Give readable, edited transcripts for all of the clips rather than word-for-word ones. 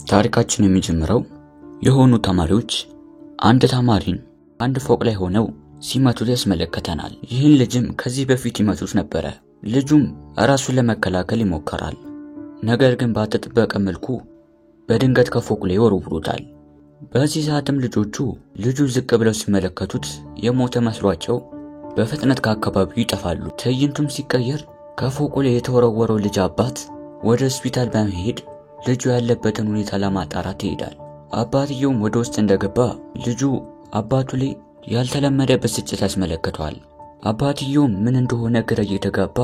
ታሪካችን የሚጀምረው የሆኑ ተማሪዎች አንድ ተማሪን አንድ ፎቅ ላይ ሆነው ሲመቱት ያስመለከተናል። ይህን ልጅም ከዚህ በፊት ይመቱት ነበር። ልጁም ራሱን ለመከላከል ይሞክራል። ነገር ግን ባልተጠበቀ መልኩ በድንገት ከፎቅ ላይ ወርውሮታል። በዚህ ሰዓትም ልጁ ዝቅ ብለው ሲመለከቱት የሞተ መስሏቸው በፍጥነት ከአካባቢው ይጠፋሉ። ትዕይንቱም ሲቀየር ከፎቁ ላይ የተወረወረው ልጅ አባት ወደ ሆስፒታል በመሄድ ልጁ ያለበትን ሁኔታ ለማጣራት ይሄዳል። አባትየውም ወደ ውስጥ እንደገባ ልጁ አባቱ ላይ ያልተለመደ ብስጭት ያስመለክተዋል። አባትየውም ምን እንደሆነ ግራ እየተጋባ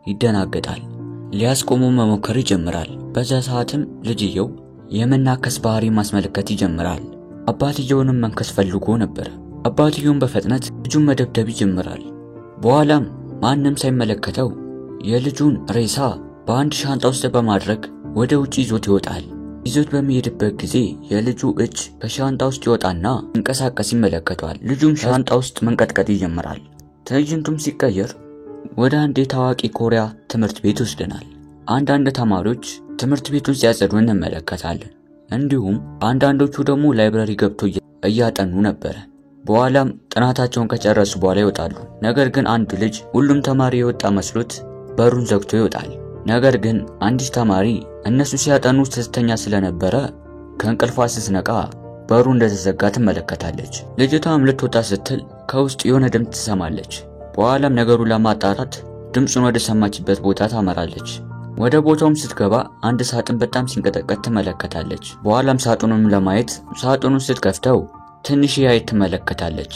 ይደናገጣል። ሊያስቆመው መሞከር ይጀምራል። በዛ ሰዓትም ልጅየው የመናከስ ባህሪ ማስመለከት ይጀምራል። አባትየውንም መንከስ ፈልጎ ነበር። አባትየውም በፍጥነት ልጁን መደብደብ ይጀምራል። በኋላም ማንም ሳይመለከተው የልጁን ሬሳ በአንድ ሻንጣ ውስጥ በማድረግ ወደ ውጪ ይዞት ይወጣል። ይዞት በሚሄድበት ጊዜ የልጁ እጅ ከሻንጣ ውስጥ ይወጣና እንቀሳቀስ ይመለከተዋል። ልጁም ሻንጣ ውስጥ መንቀጥቀጥ ይጀምራል። ትዕይንቱም ሲቀየር ወደ አንድ የታዋቂ ኮሪያ ትምህርት ቤት ወስደናል። አንዳንድ ተማሪዎች ትምህርት ቤቱን ሲያጸዱ እንመለከታለን። እንዲሁም አንዳንዶቹ ደግሞ ላይብረሪ ገብተው እያጠኑ ነበር። በኋላም ጥናታቸውን ከጨረሱ በኋላ ይወጣሉ። ነገር ግን አንድ ልጅ ሁሉም ተማሪ የወጣ መስሎት በሩን ዘግቶ ይወጣል። ነገር ግን አንዲት ተማሪ እነሱ ሲያጠኑ ስትተኛ ስለነበረ ከእንቅልፏ ስትነቃ በሩ እንደተዘጋ ትመለከታለች። ልጅቷም ልትወጣ ስትል ከውስጥ የሆነ ድምፅ ትሰማለች። በኋላም ነገሩን ለማጣራት ድምፁን ወደ ሰማችበት ቦታ ታመራለች። ወደ ቦታውም ስትገባ አንድ ሳጥን በጣም ሲንቀጠቀጥ ትመለከታለች። በኋላም ሳጥኑንም ለማየት ሳጥኑን ስትከፍተው ትንሽ አይጥ ትመለከታለች።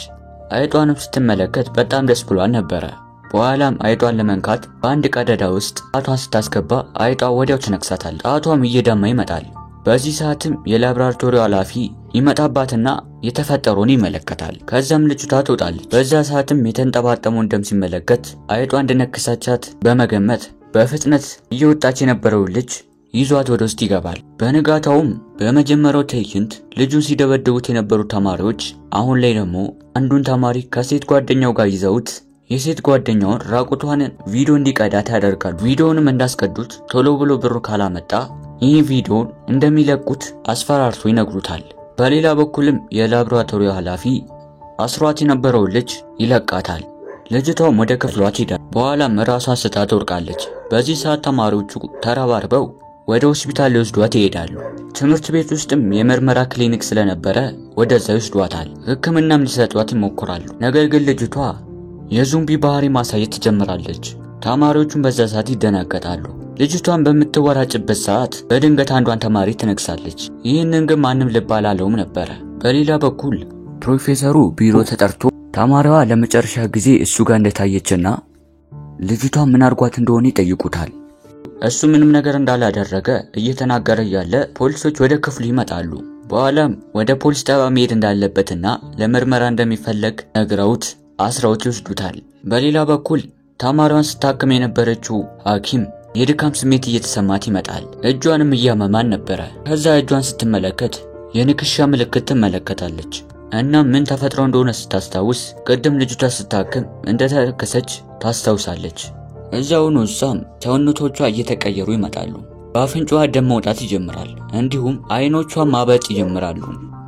አይጧንም ስትመለከት በጣም ደስ ብሏት ነበር። በኋላም አይጧን ለመንካት በአንድ ቀዳዳ ውስጥ ጣቷን ስታስገባ አይጧ ወዲያው ትነክሳታለች። ጣቷም እየደማ ይመጣል። በዚህ ሰዓትም የላብራቶሪው ኃላፊ ይመጣባትና የተፈጠረውን ይመለከታል። ከዛም ልጅቷ ትወጣለች። በዛ ሰዓትም የተንጠባጠመውን ደም ሲመለከት አይጧ እንደነከሳቻት በመገመት በፍጥነት እየወጣች የነበረው ልጅ ይዟት ወደ ውስጥ ይገባል። በንጋታውም በመጀመሪያው ትዕይንት ልጁን ሲደበድቡት የነበሩ ተማሪዎች አሁን ላይ ደግሞ አንዱን ተማሪ ከሴት ጓደኛው ጋር ይዘውት የሴት ጓደኛውን ራቁቷን ቪዲዮ እንዲቀዳት ያደርጋሉ። ቪዲዮውንም እንዳስቀዱት ቶሎ ብሎ ብሩ ካላመጣ ይህ ቪዲዮን እንደሚለቁት አስፈራርቶ ይነግሩታል። በሌላ በኩልም የላብራቶሪው ኃላፊ አስሯት የነበረው ልጅ ይለቃታል። ልጅቷም ወደ ክፍሏ ትሄዳለች። በኋላም ራሷን ስታ ትወድቃለች። በዚህ ሰዓት ተማሪዎቹ ተረባርበው ወደ ሆስፒታል ሊወስዷት ይሄዳሉ። ትምህርት ቤት ውስጥም የምርመራ ክሊኒክ ስለነበረ ወደዛ ይወስዷታል። ሕክምናም ሊሰጧት ይሞክራሉ። ነገር ግን ልጅቷ የዞምቢ ባህሪ ማሳየት ትጀምራለች። ተማሪዎቹም በዛ ሰዓት ይደናገጣሉ። ልጅቷን በምትወራጭበት ሰዓት በድንገት አንዷን ተማሪ ትነክሳለች። ይህንን ግን ማንም ልብ አላለውም ነበር። በሌላ በኩል ፕሮፌሰሩ ቢሮ ተጠርቶ ተማሪዋ ለመጨረሻ ጊዜ እሱ ጋር እንደታየችና ልጅቷ ምን አርጓት እንደሆነ ይጠይቁታል። እሱ ምንም ነገር እንዳላደረገ እየተናገረ ያለ ፖሊሶች ወደ ክፍሉ ይመጣሉ። በኋላም ወደ ፖሊስ ጣቢያ መሄድ እንዳለበትና ለምርመራ እንደሚፈለግ ነግረውት አስራዎች ይወስዱታል። በሌላ በኩል ተማሪዋን ስታክም የነበረችው ሐኪም የድካም ስሜት እየተሰማት ይመጣል። እጇንም እያመማን ነበር። ከዛ እጇን ስትመለከት የንክሻ ምልክት ትመለከታለች። እና ምን ተፈጥሮ እንደሆነ ስታስታውስ ቅድም ልጅቷ ስታክም እንደተከሰች ታስታውሳለች። እዛውኑ እሷም ሰውነቶቿ እየተቀየሩ ይመጣሉ። በአፍንጫዋ ደም መውጣት ይጀምራል። እንዲሁም አይኖቿ ማበጥ ይጀምራሉ።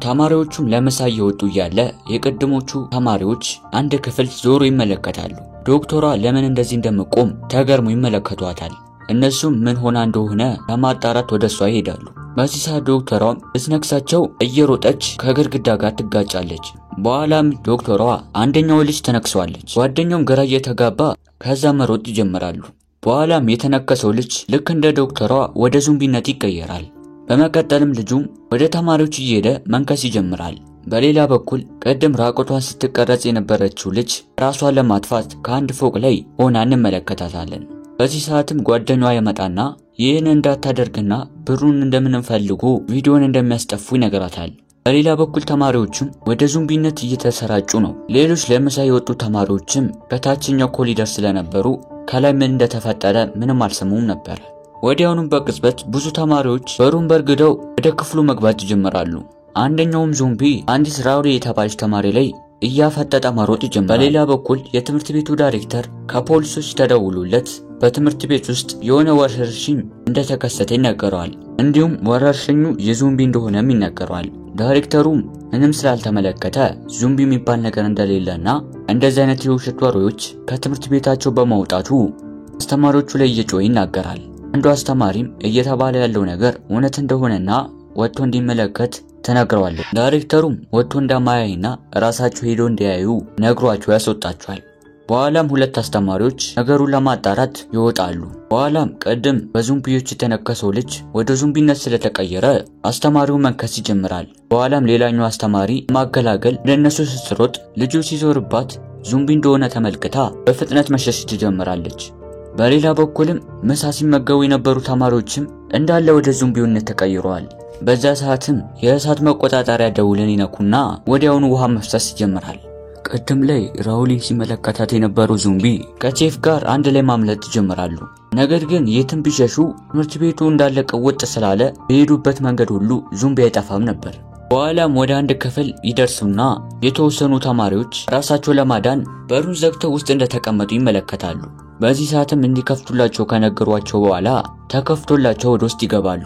ተማሪዎቹም ለምሳ እየወጡ እያለ የቀድሞቹ ተማሪዎች አንድ ክፍል ዞሮ ይመለከታሉ። ዶክተሯ ለምን እንደዚህ እንደምቆም ተገርሞ ይመለከቷታል። እነሱም ምን ሆና እንደሆነ ለማጣራት ወደሷ ይሄዳሉ። በዚህ ሰዓት ዶክተሯም እስነክሳቸው እየሮጠች ከግድግዳ ጋር ትጋጫለች። በኋላም ዶክተሯ አንደኛው ልጅ ተነክሷለች። ጓደኛውም ግራ እየተጋባ ከዛ መሮጥ ይጀምራሉ። በኋላም የተነከሰው ልጅ ልክ እንደ ዶክተሯ ወደ ዞምቢነት ይቀየራል። በመቀጠልም ልጁም ወደ ተማሪዎች እየሄደ መንከስ ይጀምራል። በሌላ በኩል ቀደም ራቁቷን ስትቀረጽ የነበረችው ልጅ ራሷን ለማጥፋት ከአንድ ፎቅ ላይ ሆና እንመለከታታለን። በዚህ ሰዓትም ጓደኛዋ ይመጣና ይህን እንዳታደርግና ብሩን እንደምንፈልጉ ቪዲዮን እንደሚያስጠፉ ይነግራታል። በሌላ በኩል ተማሪዎችም ወደ ዞምቢነት እየተሰራጩ ነው። ሌሎች ለምሳ የወጡ ተማሪዎችም በታችኛው ኮሪደር ስለነበሩ ከላይ ምን እንደተፈጠረ ምንም አልሰሙም ነበር። ወዲያውኑም በቅጽበት ብዙ ተማሪዎች በሩን በርግደው ወደ ክፍሉ መግባት ይጀምራሉ። አንደኛውም ዞምቢ አንዲት ራውሪ የተባለች ተማሪ ላይ እያፈጠጠ ማሮጥ ይጀምራል። በሌላ በኩል የትምህርት ቤቱ ዳይሬክተር ከፖሊሶች ተደውሎለት በትምህርት ቤት ውስጥ የሆነ ወረርሽኝ እንደተከሰተ ይነገረዋል። እንዲሁም ወረርሽኙ የዞምቢ እንደሆነም ይነገረዋል። ዳይሬክተሩም ምንም ስላልተመለከተ ዞምቢ የሚባል ነገር እንደሌለና እንደዚህ አይነት የውሸት ወሬዎች ከትምህርት ቤታቸው በመውጣቱ አስተማሪዎቹ ላይ እየጮኸ ይናገራል። አንዱ አስተማሪም እየተባለ ያለው ነገር እውነት እንደሆነና ወጥቶ እንዲመለከት ተናግረዋል። ዳይሬክተሩም ወጥቶ እንደማያይና ራሳቸው ሄዶ እንዲያዩ ነግሯቸው ያስወጣቸዋል። በኋላም ሁለት አስተማሪዎች ነገሩን ለማጣራት ይወጣሉ። በኋላም ቀደም በዞምቢዎች የተነከሰው ልጅ ወደ ዞምቢነት ስለተቀየረ አስተማሪው መንከስ ይጀምራል። በኋላም ሌላኛው አስተማሪ ማገላገል ለነሱ ስትሮጥ ልጁ ሲዞርባት ዞምቢ እንደሆነ ተመልክታ በፍጥነት መሸሽ ትጀምራለች። በሌላ በኩልም ምሳ ሲመገቡ የነበሩ ተማሪዎችም እንዳለ ወደ ዞምቢነት ተቀይረዋል። በዛ ሰዓትም የእሳት መቆጣጠሪያ ደውልን ይነኩና ወዲያውኑ ውሃ መፍሰስ ይጀምራል። ቀደም ላይ ራውሊ ሲመለከታት የነበረው ዞምቢ ከቼፍ ጋር አንድ ላይ ማምለጥ ይጀምራሉ። ነገር ግን የትም ቢሸሹ ትምህርት ቤቱ እንዳለ ቅውጥ ስላለ በሄዱበት መንገድ ሁሉ ዞምቢ አይጠፋም ነበር። በኋላም ወደ አንድ ክፍል ይደርሱና የተወሰኑ ተማሪዎች ራሳቸው ለማዳን በሩን ዘግተው ውስጥ እንደተቀመጡ ይመለከታሉ። በዚህ ሰዓትም እንዲከፍቱላቸው ከነገሯቸው በኋላ ተከፍቶላቸው ወደ ውስጥ ይገባሉ።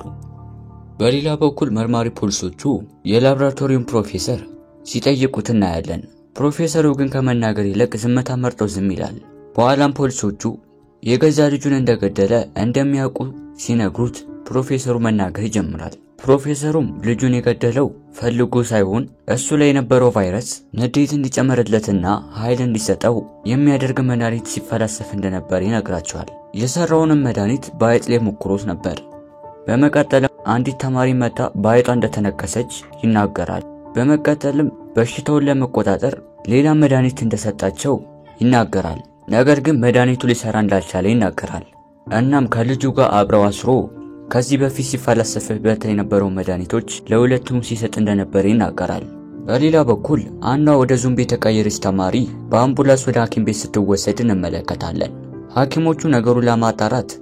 በሌላ በኩል መርማሪ ፖሊሶቹ የላብራቶሪውን ፕሮፌሰር ሲጠይቁት እናያለን። ፕሮፌሰሩ ግን ከመናገር ይልቅ ዝምታ መርጦ ዝም ይላል። በኋላም ፖሊሶቹ የገዛ ልጁን እንደገደለ እንደሚያውቁ ሲነግሩት ፕሮፌሰሩ መናገር ይጀምራል። ፕሮፌሰሩም ልጁን የገደለው ፈልጎ ሳይሆን እሱ ላይ የነበረው ቫይረስ ንዴት እንዲጨመርለትና ኃይል እንዲሰጠው የሚያደርግ መድኃኒት ሲፈላሰፍ እንደነበር ይነግራቸዋል። የሰራውንም መድኃኒት በአይጥ ላይ ሞክሮት ነበር። በመቀጠልም አንዲት ተማሪ መታ በአይጧ እንደተነከሰች ይናገራል። በመቀጠልም በሽታውን ለመቆጣጠር ሌላ መድኃኒት እንደሰጣቸው ይናገራል። ነገር ግን መድኃኒቱ ሊሰራ እንዳልቻለ ይናገራል። እናም ከልጁ ጋር አብረው አስሮ ከዚህ በፊት ሲፈላሰፍበት የነበረው መድኃኒቶች ለሁለቱም ሲሰጥ እንደነበር ይናገራል። በሌላ በኩል አንዷ ወደ ዞምቢ የተቀየረች ተማሪ በአምቡላንስ ወደ ሐኪም ቤት ስትወሰድ እንመለከታለን። ሐኪሞቹ ነገሩን ለማጣራት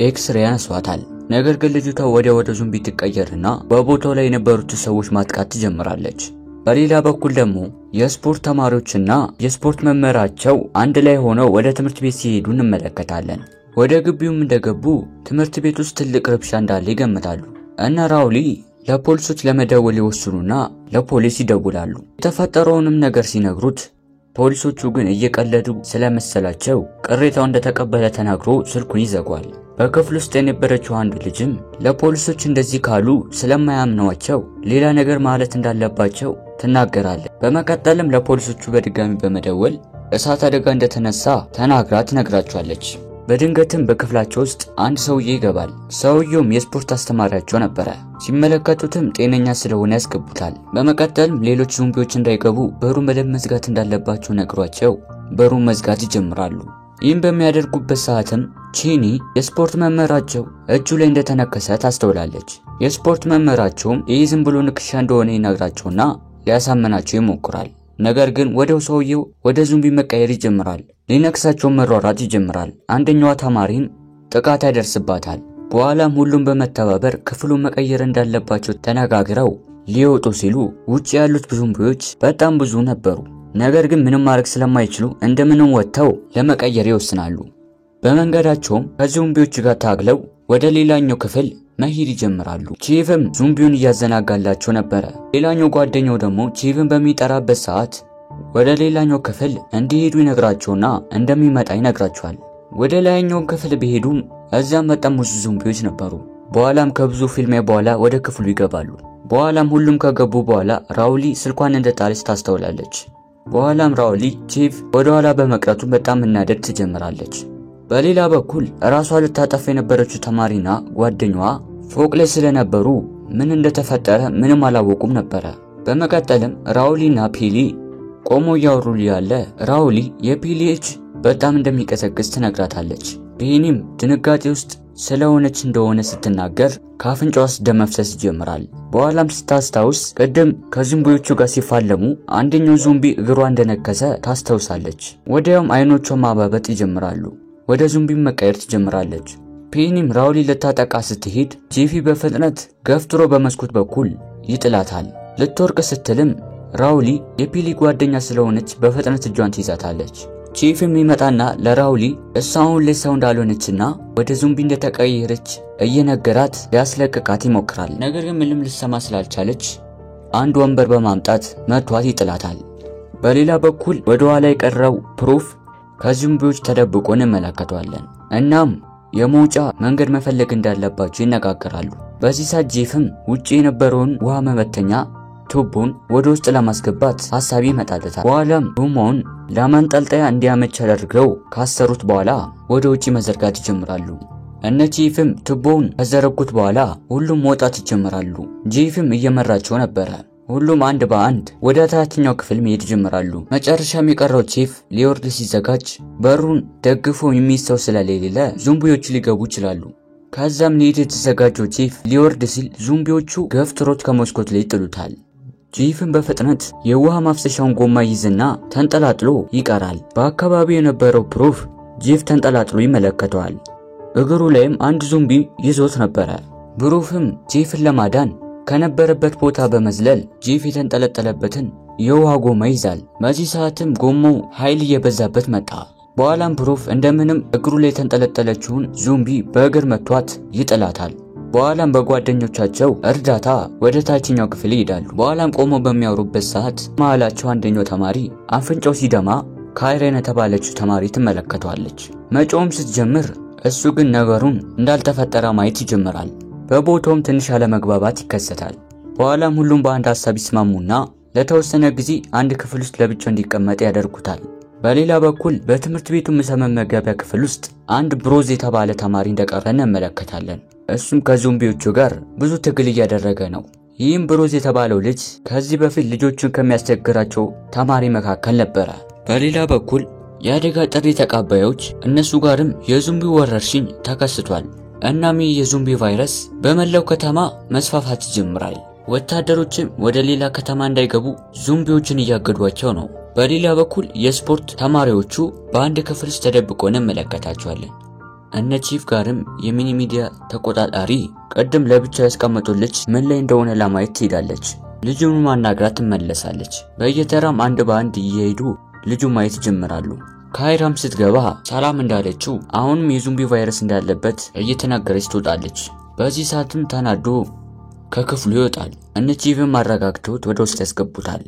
ኤክስሬ ያነሷታል። ነገር ግን ልጅቷ ወደ ዞምቢ ትቀየርና በቦታው ላይ የነበሩት ሰዎች ማጥቃት ትጀምራለች። በሌላ በኩል ደግሞ የስፖርት ተማሪዎችና የስፖርት መምህራቸው አንድ ላይ ሆነው ወደ ትምህርት ቤት ሲሄዱ እንመለከታለን። ወደ ግቢውም እንደገቡ ትምህርት ቤት ውስጥ ትልቅ ረብሻ እንዳለ ይገምታሉ። እና ራውሊ ለፖሊሶች ለመደወል ይወስኑና ለፖሊስ ይደውላሉ። የተፈጠረውንም ነገር ሲነግሩት ፖሊሶቹ ግን እየቀለዱ ስለመሰላቸው ቅሬታው እንደተቀበለ ተናግሮ ስልኩን ይዘጋል። በክፍል ውስጥ የነበረችው አንድ ልጅም ለፖሊሶች እንደዚህ ካሉ ስለማያምኗቸው ሌላ ነገር ማለት እንዳለባቸው ትናገራለች። በመቀጠልም ለፖሊሶቹ በድጋሚ በመደወል እሳት አደጋ እንደተነሳ ተናግራ ትነግራቸዋለች። በድንገትም በክፍላቸው ውስጥ አንድ ሰውዬ ይገባል። ሰውየውም የስፖርት አስተማሪያቸው ነበረ። ሲመለከቱትም ጤነኛ ስለሆነ ያስገቡታል። በመቀጠልም ሌሎች ዞምቢዎች እንዳይገቡ በሩን በደንብ መዝጋት እንዳለባቸው ነግሯቸው በሩን መዝጋት ይጀምራሉ። ይህም በሚያደርጉበት ሰዓትም ቺኒ የስፖርት መምህራቸው እጁ ላይ እንደተነከሰ ታስተውላለች። የስፖርት መምህራቸውም ይህ ዝም ብሎ ንክሻ እንደሆነ ይነግራቸውና ሊያሳምናቸው ይሞክራል። ነገር ግን ወዲያው ሰውየው ወደ ዞምቢ መቀየር ይጀምራል። ሊነክሳቸው መሯሯጥ ይጀምራል። አንደኛዋ ተማሪም ጥቃት ያደርስባታል። በኋላም ሁሉም በመተባበር ክፍሉን መቀየር እንዳለባቸው ተነጋግረው ሊወጡ ሲሉ ውጪ ያሉት ዞምቢዎች በጣም ብዙ ነበሩ። ነገር ግን ምንም ማድረግ ስለማይችሉ እንደምንም ወጥተው ለመቀየር ይወስናሉ። በመንገዳቸውም ከዞምቢዎች ጋር ታግለው ወደ ሌላኛው ክፍል መሄድ ይጀምራሉ። ቺቭም ዞምቢውን እያዘናጋላቸው ነበር። ሌላኛው ጓደኛው ደግሞ ቺቭን በሚጠራበት ሰዓት ወደ ሌላኛው ክፍል እንዲሄዱ ይነግራቸውና እንደሚመጣ ይነግራቸዋል። ወደ ላይኛው ክፍል ቢሄዱም እዛም በጣም ብዙ ዞምቢዎች ነበሩ። በኋላም ከብዙ ፊልሚያ በኋላ ወደ ክፍሉ ይገባሉ። በኋላም ሁሉም ከገቡ በኋላ ራውሊ ስልኳን እንደጣለች ታስተውላለች። በኋላም ራውሊ ቺቭ ወደ ኋላ በመቅረቱ በጣም መናደድ ትጀምራለች። በሌላ በኩል ራሷ ልታጠፋ የነበረችው ተማሪና ጓደኛዋ ፎቅ ላይ ስለነበሩ ምን እንደተፈጠረ ምንም አላወቁም ነበር። በመቀጠልም ራውሊና ፒሊ ቆሞ ያወሩ ያለ ራውሊ የፒሊ እጅ በጣም እንደሚቀሰቅስ ትነግራታለች። ፒሊም ድንጋጤ ውስጥ ስለሆነች እንደሆነ ስትናገር ካፍንጫዋ ደም መፍሰስ ይጀምራል። በኋላም ስታስታውስ ቀደም ከዞምቢዎቹ ጋር ሲፋለሙ አንደኛው ዞምቢ እግሯ እንደነከሰ ታስታውሳለች። ወዲያውም አይኖቿ ማባበጥ ይጀምራሉ። ወደ ዞምቢ መቀየር ትጀምራለች። ፒኒም ራውሊ ልታጠቃ ስትሄድ ጄፊ በፍጥነት ገፍትሮ በመስኮት በኩል ይጥላታል። ልትወርቅ ስትልም ራውሊ የፒሊ ጓደኛ ስለሆነች በፍጥነት እጇን ትይዛታለች። ቺፍም ይመጣና ለራውሊ እሷውን ለሰው እንዳልሆነችና ወደ ዞምቢ እንደተቀየረች እየነገራት ሊያስለቅቃት ይሞክራል። ነገር ግን ምንም ልትሰማ ስላልቻለች አንድ ወንበር በማምጣት መቷት ይጥላታል። በሌላ በኩል ወደ ኋላ የቀረው ፕሩፍ ከዞምቢዎች ተደብቆ እንመለከተዋለን። እናም የመውጫ መንገድ መፈለግ እንዳለባቸው ይነጋገራሉ። በዚህ ሰዓት ጄፍም ውጪ የነበረውን ውሃ መበተኛ ቱቦን ወደ ውስጥ ለማስገባት ሐሳብ ይመጣለታል። በኋላም ቱቦውን ለማንጠልጠያ እንዲያመች አድርገው ካሰሩት በኋላ ወደ ውጪ መዘርጋት ይጀምራሉ። እነ ጄፍም ቱቦውን ከዘረጉት በኋላ ሁሉም መውጣት ይጀምራሉ። ጄፍም እየመራቸው ነበረ። ሁሉም አንድ በአንድ ወደ ታችኛው ክፍል መሄድ ይጀምራሉ። መጨረሻም የቀረው ጄፍ ሊወርድ ሲዘጋጅ በሩን ደግፎ የሚይዘው ስለሌለ ዞምቢዎቹ ሊገቡ ይችላሉ። ከዛም ሊሄድ የተዘጋጀው ጄፍ ሊወርድ ሲል ዞምቢዎቹ ገፍትሮት ከመስኮት ላይ ይጥሉታል። ጄፍም በፍጥነት የውሃ ማፍሰሻውን ጎማ ይዝና ተንጠላጥሎ ይቀራል። በአካባቢው የነበረው ፕሩፍ ጄፍ ተንጠላጥሎ ይመለከተዋል። እግሩ ላይም አንድ ዞምቢ ይዞት ነበረ። ፕሩፍም ጄፍን ለማዳን ከነበረበት ቦታ በመዝለል ጄፍ የተንጠለጠለበትን የውሃ ጎማ ይዛል። በዚህ ሰዓትም ጎማው ኃይል እየበዛበት መጣ። በኋላም ፕሩፍ እንደምንም እግሩ ላይ የተንጠለጠለችውን ዞምቢ በእግር መቷት ይጥላታል። በኋላም በጓደኞቻቸው እርዳታ ወደ ታችኛው ክፍል ይሄዳሉ። በኋላም ቆመው በሚያወሩበት ሰዓት መሃላቸው አንደኛው ተማሪ አፍንጫው ሲደማ ካይረን የተባለችው ተማሪ ትመለከተዋለች። መጮም ስትጀምር እሱ ግን ነገሩን እንዳልተፈጠረ ማየት ይጀምራል። በቦታውም ትንሽ አለመግባባት ይከሰታል። በኋላም ሁሉም በአንድ ሐሳብ ይስማሙና ለተወሰነ ጊዜ አንድ ክፍል ውስጥ ለብቻው እንዲቀመጥ ያደርጉታል። በሌላ በኩል በትምህርት ቤቱ መመገቢያ ክፍል ውስጥ አንድ ብሮዝ የተባለ ተማሪ እንደቀረ እንመለከታለን። እሱም ከዞምቢዎቹ ጋር ብዙ ትግል እያደረገ ነው። ይህም ብሮዝ የተባለው ልጅ ከዚህ በፊት ልጆቹን ከሚያስቸግራቸው ተማሪ መካከል ነበረ። በሌላ በኩል የአደጋ ጥሪ ተቀባዮች እነሱ ጋርም የዞምቢ ወረርሽኝ ተከስቷል። እናም የዞምቢ ቫይረስ በመላው ከተማ መስፋፋት ይጀምራል። ወታደሮችም ወደ ሌላ ከተማ እንዳይገቡ ዞምቢዎችን እያገዷቸው ነው። በሌላ በኩል የስፖርት ተማሪዎቹ በአንድ ክፍል ውስጥ ተደብቀው እንመለከታቸዋለን። እነ ቺፍ ጋርም የሚኒ ሚዲያ ተቆጣጣሪ ቀደም ለብቻ ያስቀመጡት ልጅ ምን ላይ እንደሆነ ለማየት ትሄዳለች። ልጁን ማናግራት ትመለሳለች። በየተራም አንድ በአንድ እየሄዱ ልጁን ማየት ይጀምራሉ። ካይራም ስትገባ ሰላም እንዳለችው አሁንም የዞምቢ ቫይረስ እንዳለበት እየተናገረች ትወጣለች። በዚህ ሰዓትም ተናዶ ከክፍሉ ይወጣል። እነ ቺፍም አረጋግተውት ወደ ውስጥ ያስገቡታል።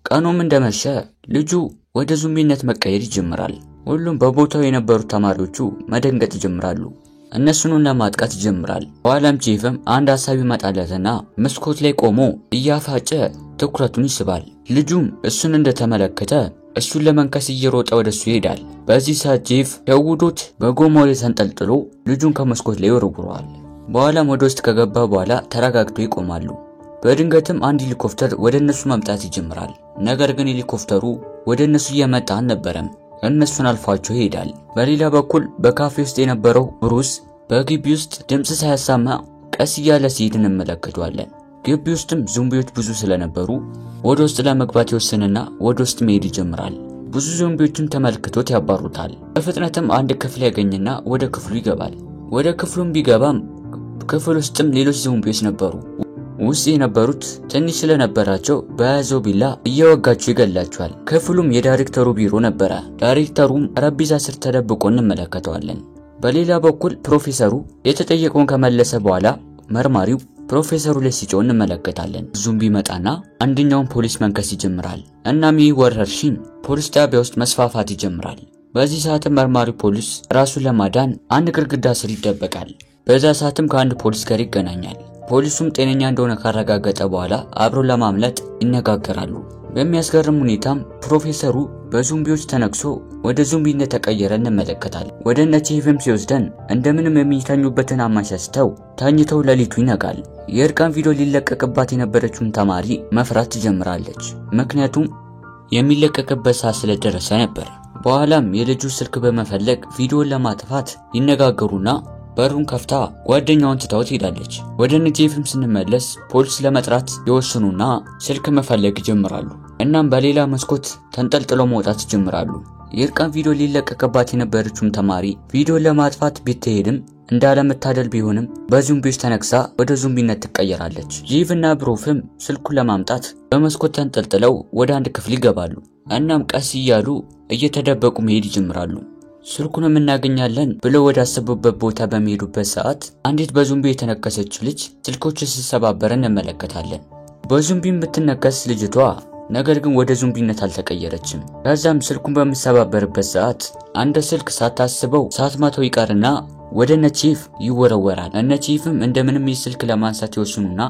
ቀኑም እንደመሸ ልጁ ወደ ዞምቢነት መቀየር ይጀምራል። ሁሉም በቦታው የነበሩ ተማሪዎቹ መደንገጥ ይጀምራሉ። እነሱን ለማጥቃት ይጀምራል። በኋላም ቺፍም አንድ ሐሳብ ይመጣለትና መስኮት ላይ ቆሞ እያፋጨ ትኩረቱን ይስባል። ልጁም እሱን እንደተመለከተ እሱን ለመንከስ እየሮጠ ወደሱ ይሄዳል። በዚህ ሰዓት ጄፍ ሸውዶት በጎማው ላይ ተንጠልጥሎ ልጁን ከመስኮት ላይ ይወረውረዋል። በኋላም ወደ ውስጥ ከገባ በኋላ ተረጋግተው ይቆማሉ። በድንገትም አንድ ሄሊኮፕተር ወደ እነሱ መምጣት ይጀምራል። ነገር ግን ሄሊኮፕተሩ ወደ እነሱ እየመጣ አልነበረም። እነሱን አልፏቸው ይሄዳል። በሌላ በኩል በካፌ ውስጥ የነበረው ብሩስ በግቢ ውስጥ ድምጽ ሳያሰማ ቀስ እያለ ሲሄድ እንመለከተዋለን። ግቢ ውስጥም ዞምቢዎች ብዙ ስለነበሩ ወደ ውስጥ ለመግባት ይወስንና ወደ ውስጥ መሄድ ይጀምራል። ብዙ ዞምቢዎችን ተመልክቶት ያባሩታል። በፍጥነትም አንድ ክፍል ያገኝና ወደ ክፍሉ ይገባል። ወደ ክፍሉም ቢገባም ክፍል ውስጥም ሌሎች ዞምቢዎች ነበሩ። ውስጥ የነበሩት ትንሽ ስለነበራቸው በያዘው ቢላ እየወጋቸው ይገላቸዋል። ክፍሉም የዳይሬክተሩ ቢሮ ነበረ። ዳይሬክተሩም ጠረጴዛ ስር ተደብቆ እንመለከተዋለን። በሌላ በኩል ፕሮፌሰሩ የተጠየቀውን ከመለሰ በኋላ መርማሪው ፕሮፌሰሩ ላይ ሲጮህ እንመለከታለን። ዞምቢ መጣና አንደኛውን ፖሊስ መንከስ ይጀምራል። እናም ይህ ወረርሽኝ ፖሊስ ጣቢያ ውስጥ መስፋፋት ይጀምራል። በዚህ ሰዓትም መርማሪው ፖሊስ ራሱን ለማዳን አንድ ግድግዳ ስር ይደበቃል። በዛ ሰዓትም ከአንድ ፖሊስ ጋር ይገናኛል። ፖሊሱም ጤነኛ እንደሆነ ካረጋገጠ በኋላ አብሮ ለማምለጥ ይነጋገራሉ። በሚያስገርም ሁኔታም ፕሮፌሰሩ በዞምቢዎች ተነክሶ ወደ ዞምቢነት ተቀየረ እንመለከታለን። ወደ እነ ቺፍም ሲወስደን እንደምንም የሚተኙበትን አማሻሽተው ተኝተው ሌሊቱ ይነጋል። የእርቃን ቪዲዮ ሊለቀቅባት የነበረችውን ተማሪ መፍራት ትጀምራለች። ምክንያቱም የሚለቀቅበት ሰዓት ስለደረሰ ነበር። በኋላም የልጁ ስልክ በመፈለግ ቪዲዮን ለማጥፋት ይነጋገሩና በሩን ከፍታ ጓደኛውን ትታው ትሄዳለች። ወደ ጄፍም ስንመለስ ፖሊስ ለመጥራት ይወስኑና ስልክ መፈለግ ይጀምራሉ። እናም በሌላ መስኮት ተንጠልጥለው መውጣት ይጀምራሉ። የእርቃን ቪዲዮ ሊለቀቅባት የነበረችውን ተማሪ ቪዲዮን ለማጥፋት ብትሄድም እንዳለመታደል ቢሆንም በዞምቢዎች ተነክሳ ወደ ዞምቢነት ትቀየራለች። ጄቭና ብሩፍም ስልኩን ለማምጣት በመስኮት ተንጠልጥለው ወደ አንድ ክፍል ይገባሉ። እናም ቀስ እያሉ እየተደበቁ መሄድ ይጀምራሉ። ስልኩንም እናገኛለን ብለው ወደ አሰቡበት ቦታ በሚሄዱበት ሰዓት አንዲት በዙምቢ የተነከሰች ልጅ ስልኮች ሲሰባበር እንመለከታለን። በዙምቢም ብትነከስ ልጅቷ ነገር ግን ወደ ዙምቢነት አልተቀየረችም። ከዛም ስልኩን በሚሰባበርበት ሰዓት አንድ ስልክ ሳታስበው ሳትማተው ይቀርና ወደ ነቺፍ ይወረወራል። ነቺፍም እንደምንም ስልክ ለማንሳት ይወስኑና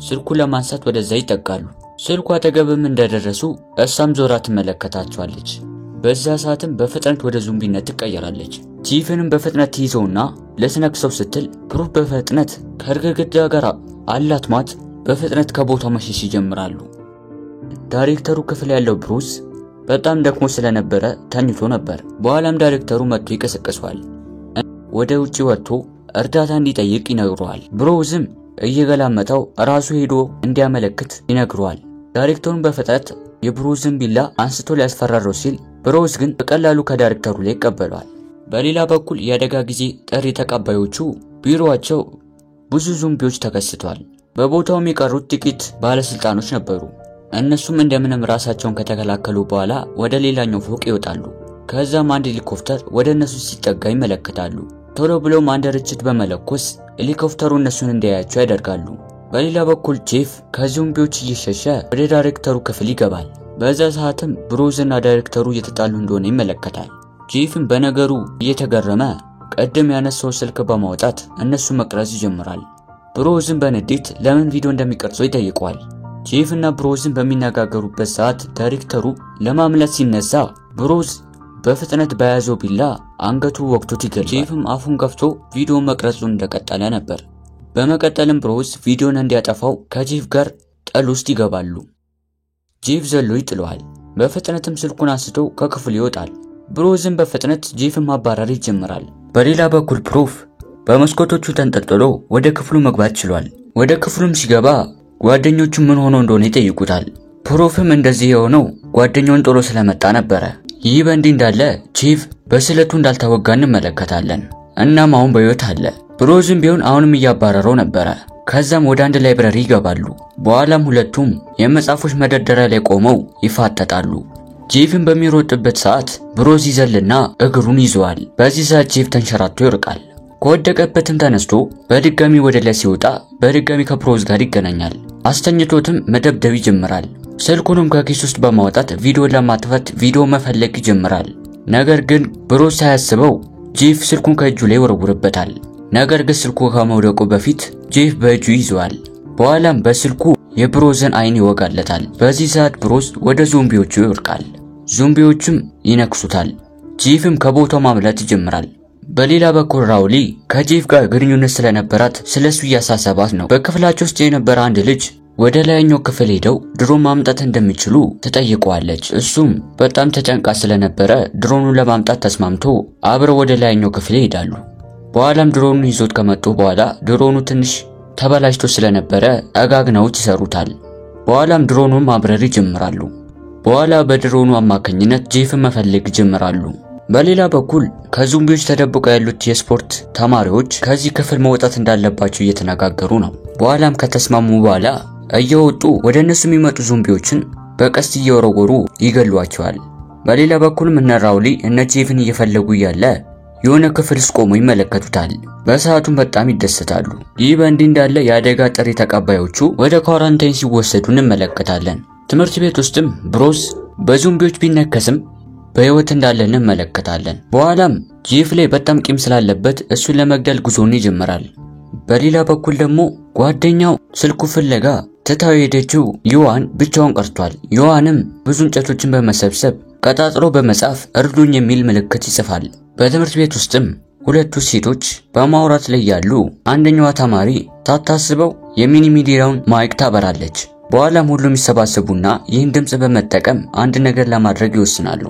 ስልኩን ለማንሳት ወደዛ ይጠጋሉ። ስልኩ አጠገብም እንደደረሱ እሷም ዞራ ትመለከታቸዋለች። በዛ ሰዓትም በፍጥነት ወደ ዙምቢነት ትቀየራለች። ቺፍንም በፍጥነት ትይዘውና ለስነክሰው ስትል ብሩስ በፍጥነት ከርግግዳ ጋር አላትማት በፍጥነት ከቦታው መሸሽ ይጀምራሉ። ዳይሬክተሩ ክፍል ያለው ብሩስ በጣም ደክሞ ስለነበረ ተኝቶ ነበር። በኋላም ዳይሬክተሩ መጥቶ ይቀሰቅሰዋል። ወደ ውጪ ወጥቶ እርዳታ እንዲጠይቅ ይነግረዋል። ብሩስም እየገላመጠው ራሱ ሄዶ እንዲያመለክት ይነግረዋል። ዳይሬክተሩን በፍጥነት የብሩስን ቢላ አንስቶ ሊያስፈራረው ሲል ብሩስ ግን በቀላሉ ከዳይሬክተሩ ላይ ይቀበሏል። በሌላ በኩል የአደጋ ጊዜ ጥሪ ተቀባዮቹ ቢሮአቸው ብዙ ዙምቢዎች ተከስተዋል። በቦታውም የቀሩት ጥቂት ባለስልጣኖች ነበሩ። እነሱም እንደምንም ራሳቸውን ከተከላከሉ በኋላ ወደ ሌላኛው ፎቅ ይወጣሉ። ከዛም አንድ ሄሊኮፕተር ወደ እነሱ ሲጠጋ ይመለከታሉ። ቶሎ ብለውም አንድ ርችት በመለኮስ ሄሊኮፕተሩ እነሱን እንዲያያቸው ያደርጋሉ። በሌላ በኩል ቺፍ ከዙምቢዎች እየሸሸ ወደ ዳይሬክተሩ ክፍል ይገባል። በዛ ሰዓትም ብሩስና ዳይሬክተሩ እየተጣሉ እንደሆነ ይመለከታል። ቺፍም በነገሩ እየተገረመ ቀደም ያነሳው ስልክ በማውጣት እነሱ መቅረጽ ይጀምራል። ብሩስን በንዴት ለምን ቪዲዮ እንደሚቀርጸው ይጠይቀዋል። ቺፍና ብሩስን በሚነጋገሩበት ሰዓት ዳይሬክተሩ ለማምለጥ ሲነሳ ብሩስ በፍጥነት በያዘው ቢላ አንገቱ ወቅቶት ይገላል። ቺፍም አፉን ከፍቶ ቪዲዮ መቅረጹን እንደቀጠለ ነበር። በመቀጠልም ብሩስ ቪዲዮን እንዲያጠፋው ከቺፍ ጋር ጠል ውስጥ ይገባሉ። ቺፍ ዘሎ ይጥለዋል። በፍጥነትም ስልኩን አንስቶ ከክፍሉ ይወጣል። ብሩስም በፍጥነት ቺፍን ማባረር ይጀምራል። በሌላ በኩል ፕሩፍ በመስኮቶቹ ተንጠልጥሎ ወደ ክፍሉ መግባት ችሏል። ወደ ክፍሉም ሲገባ ጓደኞቹ ምን ሆኖ እንደሆነ ይጠይቁታል። ፕሩፍም እንደዚህ የሆነው ጓደኛውን ጥሎ ስለመጣ ነበረ። ይህ በእንዲህ እንዳለ ቺፍ በስለቱ እንዳልተወጋ እንመለከታለን። እናም አሁን በሕይወት አለ። ብሩስም ቢሆን አሁንም እያባረረው ነበረ። ከዛም ወደ አንድ ላይብረሪ ይገባሉ። በኋላም ሁለቱም የመጽሐፎች መደርደሪያ ላይ ቆመው ይፋጠጣሉ። ቺፍም በሚሮጥበት ሰዓት ብሩስ ይዘልና እግሩን ይዘዋል። በዚህ ሰዓት ቺፍ ተንሸራቶ ይርቃል። ከወደቀበትም ተነስቶ በድጋሚ ወደ ላይ ሲወጣ በድጋሚ ከብሩስ ጋር ይገናኛል። አስተኝቶትም መደብደብ ይጀምራል። ስልኩንም ከኪስ ውስጥ በማውጣት ቪዲዮ ለማጥፋት ቪዲዮ መፈለግ ይጀምራል። ነገር ግን ብሩስ ሳያስበው ቺፍ ስልኩን ከእጁ ላይ ወርውርበታል። ነገር ግን ስልኩ ከመውደቁ በፊት ቺፍ በእጁ ይዟል። በኋላም በስልኩ የብሩስን አይን ይወጋለታል። በዚህ ሰዓት ብሩስ ወደ ዞምቢዎቹ ይወድቃል። ዞምቢዎቹም ይነክሱታል። ቺፍም ከቦታው ማምለጥ ይጀምራል። በሌላ በኩል ራውሊ ከቺፍ ጋር ግንኙነት ስለነበራት ስለሱ እያሳሰባት ነው። በክፍላቸው ውስጥ የነበረ አንድ ልጅ ወደ ላይኛው ክፍል ሄደው ድሮን ማምጣት እንደሚችሉ ትጠይቀዋለች። እሱም በጣም ተጨንቃ ስለነበረ ድሮኑን ለማምጣት ተስማምቶ አብረው ወደ ላይኛው ክፍል ይሄዳሉ። በኋላም ድሮኑን ይዞት ከመጡ በኋላ ድሮኑ ትንሽ ተበላሽቶ ስለነበረ አጋግነውት ይሰሩታል። በኋላም ድሮኑን ማብረር ይጀምራሉ። በኋላ በድሮኑ አማካኝነት ቺፍን መፈለግ ይጀምራሉ። በሌላ በኩል ከዙምቢዎች ተደብቀው ያሉት የስፖርት ተማሪዎች ከዚህ ክፍል መውጣት እንዳለባቸው እየተነጋገሩ ነው። በኋላም ከተስማሙ በኋላ እየወጡ ወደ እነሱ የሚመጡ ዙምቢዎችን በቀስት እየወረወሩ ይገሏቸዋል። በሌላ በኩልም እነ ራውሊ እነ ቺፍን እየፈለጉ ያለ የሆነ ክፍል ውስጥ ቆመው ይመለከቱታል። በሰዓቱም በጣም ይደሰታሉ። ይህ በእንዲህ እንዳለ የአደጋ ጥሪ ተቀባዮቹ ወደ ኳራንታይን ሲወሰዱ እንመለከታለን። ትምህርት ቤት ውስጥም ብሩስ በዙምቢዎች ቢነከስም በህይወት እንዳለ እንመለከታለን። በኋላም ቺፍ ላይ በጣም ቂም ስላለበት እሱን ለመግደል ጉዞውን ይጀምራል። በሌላ በኩል ደግሞ ጓደኛው ስልኩ ፍለጋ ትታው ሄደችው ዮዋን ብቻውን ቀርቷል። ዮዋንም ብዙ እንጨቶችን በመሰብሰብ ቀጣጥሎ በመጻፍ እርዱኝ የሚል ምልክት ይጽፋል። በትምህርት ቤት ውስጥም ሁለቱ ሴቶች በማውራት ላይ ያሉ አንደኛዋ ተማሪ ታታስበው የሚኒ ሚዲያውን ማይክ ታበራለች። በኋላም ሁሉም ይሰባሰቡና ይህን ድምጽ በመጠቀም አንድ ነገር ለማድረግ ይወስናሉ።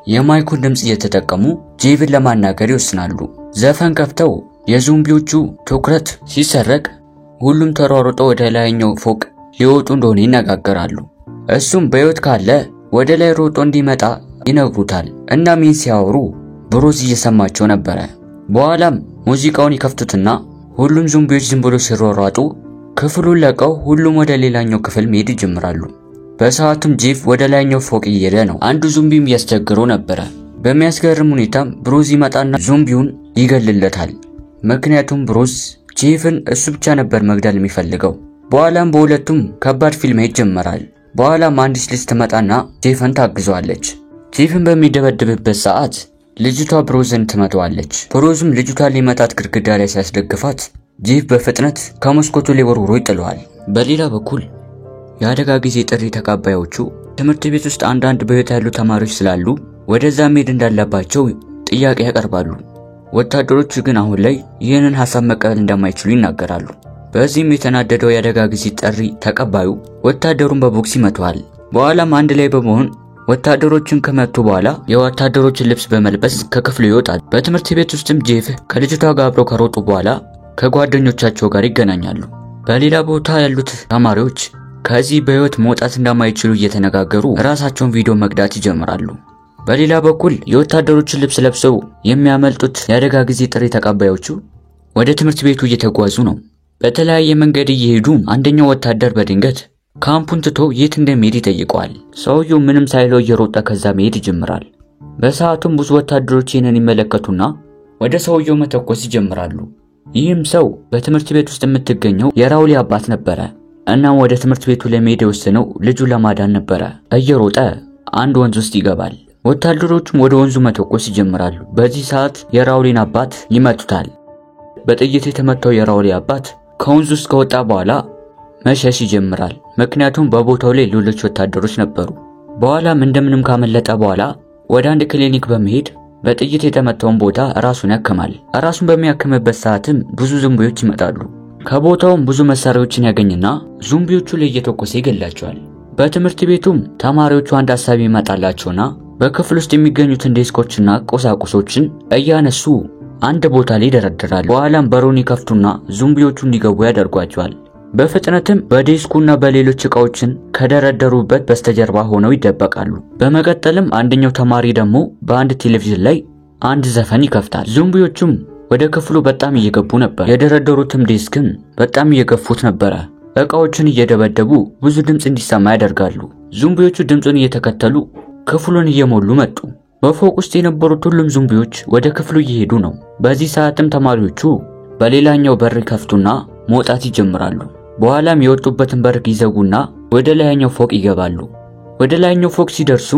የማይኩን ድምጽ እየተጠቀሙ ቺፍን ለማናገር ይወስናሉ። ዘፈን ከፍተው የዙምቢዎቹ ትኩረት ሲሰረቅ ሁሉም ተሯሩጠው ወደ ላይኛው ፎቅ ሊወጡ እንደሆነ ይነጋገራሉ። እሱም በህይወት ካለ ወደ ላይ ሮጦ እንዲመጣ ይነግሩታል። እና ምን ሲያወሩ ብሩስ እየሰማቸው ነበረ። በኋላም ሙዚቃውን ይከፍቱትና ሁሉም ዙምቢዎች ዝም ብሎ ሲሯሯጡ ክፍሉን ለቀው ሁሉም ወደ ሌላኛው ክፍል መሄድ ይጀምራሉ። በሰዓቱም ጄፍ ወደ ላይኛው ፎቅ እየሄደ ነው። አንዱ ዙምቢም ያስቸግረው ነበር። በሚያስገርም ሁኔታም ብሩስ ይመጣና ዙምቢውን ይገልለታል። ምክንያቱም ብሩስ ጄፍን እሱ ብቻ ነበር መግደል የሚፈልገው። በኋላም በሁለቱም ከባድ ፊልም ይጀምራል። በኋላም አንዲት ልጅ ትመጣና ጄፍን ታግዟለች። ጄፍን በሚደበድብበት ሰዓት ልጅቷ ብሩስን ትመታዋለች። ብሩስም ልጅቷን ሊመታት ግድግዳ ላይ ሲያስደግፋት ጄፍ በፍጥነት ከመስኮቱ ላይ ወርውሮ ይጥለዋል። በሌላ በኩል የአደጋ ጊዜ ጥሪ ተቀባዮቹ ትምህርት ቤት ውስጥ አንዳንድ በህይወት ያሉ ተማሪዎች ስላሉ ወደዛ መሄድ እንዳለባቸው ጥያቄ ያቀርባሉ። ወታደሮቹ ግን አሁን ላይ ይህንን ሐሳብ መቀበል እንደማይችሉ ይናገራሉ። በዚህም የተናደደው የአደጋ ጊዜ ጥሪ ተቀባዩ ወታደሩን በቦክስ ይመታዋል። በኋላም አንድ ላይ በመሆን ወታደሮችን ከመቱ በኋላ የወታደሮችን ልብስ በመልበስ ከክፍሉ ይወጣል። በትምህርት ቤት ውስጥም ጄፍ ከልጅቷ ጋር አብረው ከሮጡ በኋላ ከጓደኞቻቸው ጋር ይገናኛሉ። በሌላ ቦታ ያሉት ተማሪዎች ከዚህ በህይወት መውጣት እንደማይችሉ እየተነጋገሩ ራሳቸውን ቪዲዮ መቅዳት ይጀምራሉ። በሌላ በኩል የወታደሮችን ልብስ ለብሰው የሚያመልጡት የአደጋ ጊዜ ጥሪ ተቀባዮቹ ወደ ትምህርት ቤቱ እየተጓዙ ነው። በተለያየ መንገድ እየሄዱ አንደኛው ወታደር በድንገት ካምፑን ትቶ የት እንደሚሄድ ይጠይቀዋል። ሰውየው ምንም ሳይለው እየሮጠ ከዛ መሄድ ይጀምራል። በሰዓቱም ብዙ ወታደሮች ይህንን ይመለከቱና ወደ ሰውየው መተኮስ ይጀምራሉ። ይህም ሰው በትምህርት ቤት ውስጥ የምትገኘው የራውሊ አባት ነበረ። እናም ወደ ትምህርት ቤቱ ለመሄድ የወሰነው ልጁ ለማዳን ነበረ። እየሮጠ አንድ ወንዝ ውስጥ ይገባል። ወታደሮቹም ወደ ወንዙ መተኮስ ይጀምራሉ። በዚህ ሰዓት የራውሊን አባት ይመቱታል። በጥይት የተመታው የራውሊ አባት ከወንዙ ውስጥ ከወጣ በኋላ መሸሽ ይጀምራል። ምክንያቱም በቦታው ላይ ሌሎች ወታደሮች ነበሩ። በኋላም እንደምንም ካመለጠ በኋላ ወደ አንድ ክሊኒክ በመሄድ በጥይት የተመታውን ቦታ ራሱን ያከማል። ራሱን በሚያከምበት ሰዓትም ብዙ ዙምቢዎች ይመጣሉ። ከቦታውም ብዙ መሳሪያዎችን ያገኝና ዙምቢዎቹ ላይ እየተኮሰ ይገላቸዋል። በትምህርት ቤቱም ተማሪዎቹ አንድ ሐሳብ ይመጣላቸውና በክፍል ውስጥ የሚገኙትን ዴስኮችና ቁሳቁሶችን እያነሱ አንድ ቦታ ላይ ይደረድራሉ። በኋላም በሩን ይከፍቱና ዙምቢዎቹ እንዲገቡ ያደርጓቸዋል። በፍጥነትም በዴስኩና በሌሎች ዕቃዎችን ከደረደሩበት በስተጀርባ ሆነው ይደበቃሉ። በመቀጠልም አንደኛው ተማሪ ደግሞ በአንድ ቴሌቪዥን ላይ አንድ ዘፈን ይከፍታል። ዙምቢዎቹም ወደ ክፍሉ በጣም እየገቡ ነበር። የደረደሩትም ዴስክም በጣም እየገፉት ነበረ። ዕቃዎችን እየደበደቡ ብዙ ድምጽ እንዲሰማ ያደርጋሉ። ዙምቢዎቹ ድምጹን እየተከተሉ ክፍሉን እየሞሉ መጡ። በፎቅ ውስጥ የነበሩት ሁሉም ዙምቢዎች ወደ ክፍሉ እየሄዱ ነው። በዚህ ሰዓትም ተማሪዎቹ በሌላኛው በር ይከፍቱና መውጣት ይጀምራሉ። በኋላም የወጡበትን በር ይዘጉና ወደ ላይኛው ፎቅ ይገባሉ። ወደ ላይኛው ፎቅ ሲደርሱ